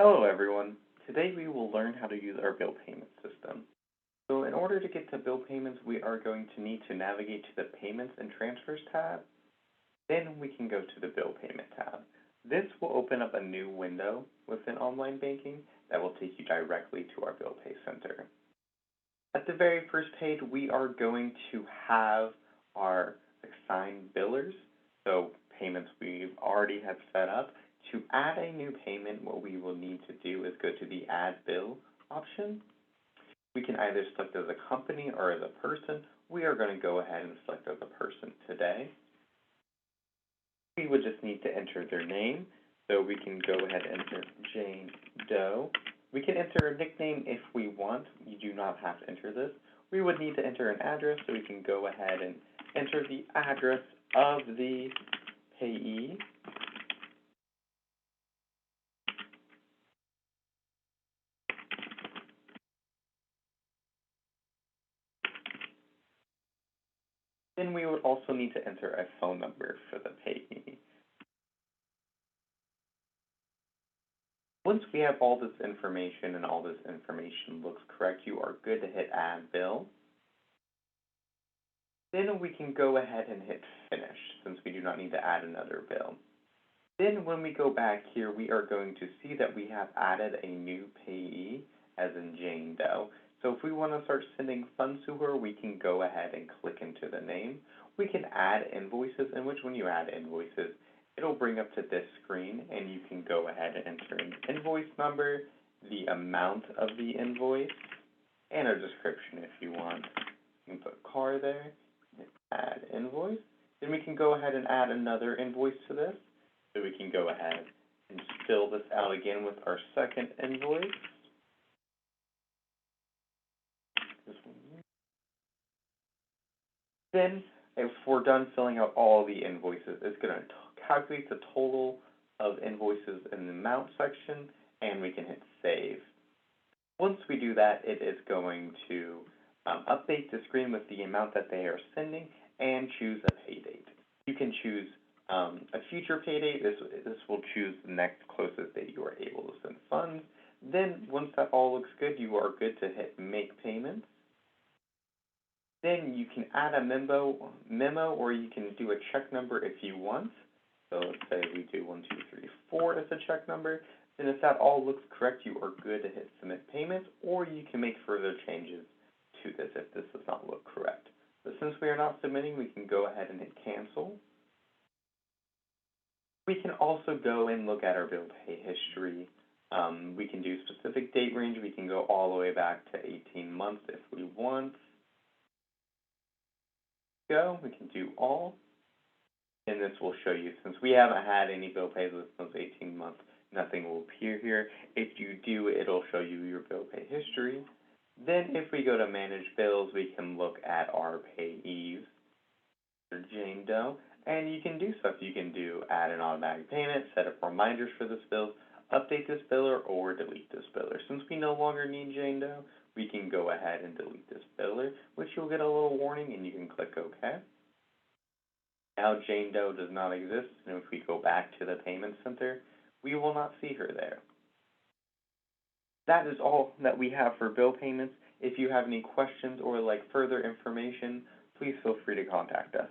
Hello everyone. Today we will learn how to use our bill payment system. So in order to get to bill payments, we are going to need to navigate to the Payments and Transfers tab. Then we can go to the Bill Payment tab. This will open up a new window within online banking that will take you directly to our Bill Pay Center. At the very first page, we are going to have our assigned billers, so payments we've already have set up. To add a new payment, what we will need to do is go to the Add Bill option. We can either select as a company or as a person. We are going to go ahead and select as a person today. We would just need to enter their name, so we can go ahead and enter Jane Doe. We can enter a nickname if we want. You do not have to enter this. We would need to enter an address, so we can go ahead and enter the address of the payee. Then we would also need to enter a phone number for the payee. Once we have all this information and all this information looks correct, you are good to hit Add Bill. Then we can go ahead and hit Finish, since we do not need to add another bill. Then when we go back here, we are going to see that we have added a new payee, as in Jane Doe. So if we want to start sending funds to her, we can go ahead and click into the name. We can add invoices, in which when you add invoices, it'll bring up to this screen, and you can go ahead and enter an invoice number, the amount of the invoice, and a description if you want. You can put car there, hit Add Invoice. Then we can go ahead and add another invoice to this. So we can go ahead and fill this out again with our second invoice. Then, if we're done filling out all the invoices, it's going to calculate the total of invoices in the amount section, and we can hit Save. Once we do that, it is going to update the screen with the amount that they are sending and choose a pay date. You can choose a future pay date. This will choose the next closest date you are able to send funds. Then, once that all looks good, you are good to hit Make Payments. Then you can add a memo, or you can do a check number if you want. So let's say we do 1234 as a check number. Then if that all looks correct, you are good to hit Submit Payments, or you can make further changes to this if this does not look correct. But since we are not submitting, we can go ahead and hit Cancel. We can also go and look at our bill pay history. We can do specific date range. We can go all the way back to 18 months if we want. We can do all, and this will show you, since we haven't had any bill pays within those 18 months, nothing will appear here. If you do, it'll show you your bill pay history. Then if we go to Manage Bills, we can look at our payees, Jane Doe, and you can do stuff. You can do add an automatic payment, set up reminders for this bill, update this biller, or delete this biller. Since we no longer need Jane Doe, we can go ahead and delete this biller, which you'll get a little warning, and you can click OK. Now Jane Doe does not exist, and if we go back to the payment center, we will not see her there. That is all that we have for bill payments. If you have any questions or like further information, please feel free to contact us.